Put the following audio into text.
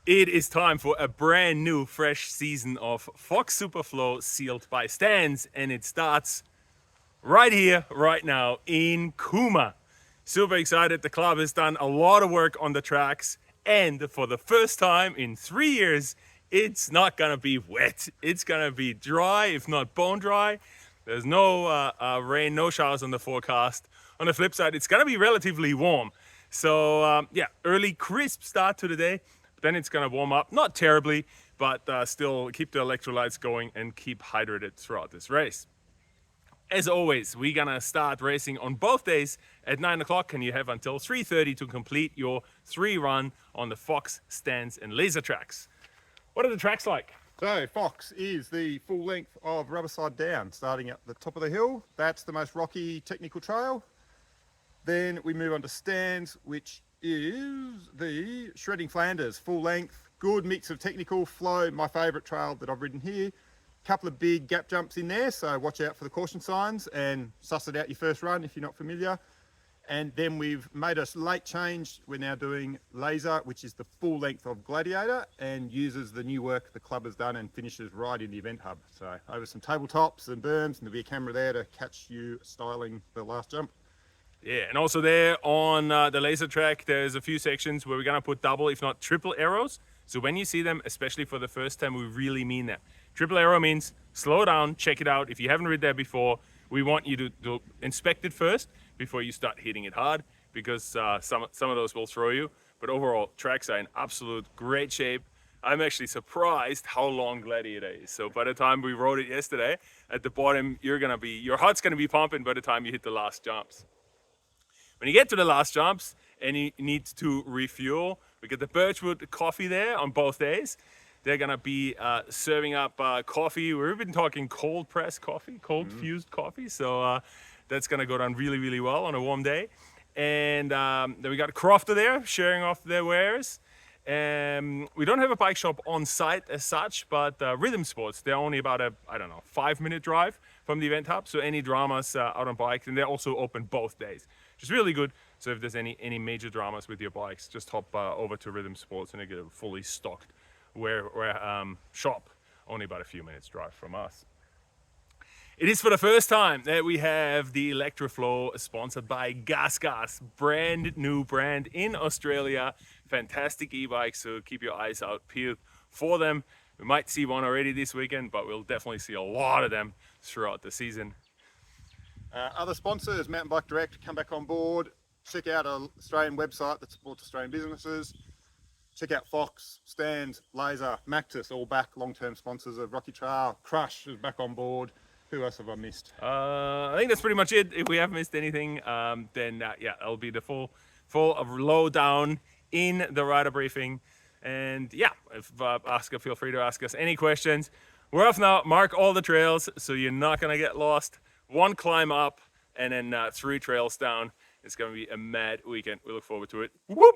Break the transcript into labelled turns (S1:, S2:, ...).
S1: It is time for a brand new, fresh season of Fox Superflow sealed by Stands, and it starts right here, right now in Cooma. Super excited. The club has done a lot of work on the tracks, and for the first time in 3 years, it's not gonna be wet. It's gonna be dry, if not bone dry. There's no rain, no showers on the forecast. On the flip side, it's gonna be relatively warm. So yeah, early crisp start to the day. Then it's gonna warm up, not terribly, but still keep the electrolytes going and keep hydrated throughout this race. As always, we're gonna start racing on both days at 9 o'clock, and you have until 3:30 to complete your 3 run on the Fox, Stands, and laser tracks. What are the tracks like?
S2: So Fox is the full length of rubber side down, starting at the top of the hill. That's the most rocky technical trail. Then we move on to Stands, which is the Shredding Flanders, full length, good mix of technical flow, my favourite trail that I've ridden here. Couple of big gap jumps in there, so watch out for the caution signs and suss it out your first run if you're not familiar. And then we've made a late change. We're now doing Laser, which is the full length of Gladiator and uses the new work the club has done and finishes right in the event hub. So over some tabletops and berms, and there'll be a camera there to catch you styling the last jump.
S1: Yeah, and also there on the laser track, there's a few sections where we're gonna put double, if not triple arrows. So when you see them, especially for the first time, we really mean that. Triple arrow means slow down, check it out. If you haven't ridden there before, we want you to inspect it first before you start hitting it hard, because some of those will throw you. But overall, tracks are in absolute great shape. I'm actually surprised how long Gladiator is. So by the time we rode it yesterday, at the bottom, your heart's gonna be pumping by the time you hit the last jumps. When you get to the last jumps and you need to refuel, we get the Birchwood coffee there on both days. They're gonna be serving up coffee. We've been talking cold pressed coffee, cold fused coffee. So that's gonna go down really, really well on a warm day. And then we got Crofter there sharing off their wares. We don't have a bike shop on site as such, but Rhythm Sports, they're only about a, 5-minute drive from the event hub. So any dramas out on bikes, and they're also open both days, which is really good. So if there's any major dramas with your bikes, just hop over to Rhythm Sports and they get a fully stocked shop, only about a few minutes drive from us. It is for the first time that we have the Electroflow sponsored by GasGas, brand new brand in Australia. Fantastic e-bikes, so keep your eyes out peeled for them. We might see one already this weekend, but we'll definitely see a lot of them throughout the season.
S2: Other sponsors, Mountain Bike Direct, come back on board. Check out an Australian website that supports Australian businesses. Check out Fox, Stands, Laser, Mactus, all back, long-term sponsors of Rocky Trail. Crush is back on board. Who else have I missed?
S1: I think that's pretty much it. If we have missed anything, then yeah, it'll be the full of lowdown in the rider briefing. And yeah, if feel free to ask us any questions. We're off now. Mark all the trails so you're not gonna get lost. 1 climb up and then 3 trails down. It's gonna be a mad weekend. We look forward to it. Whoop!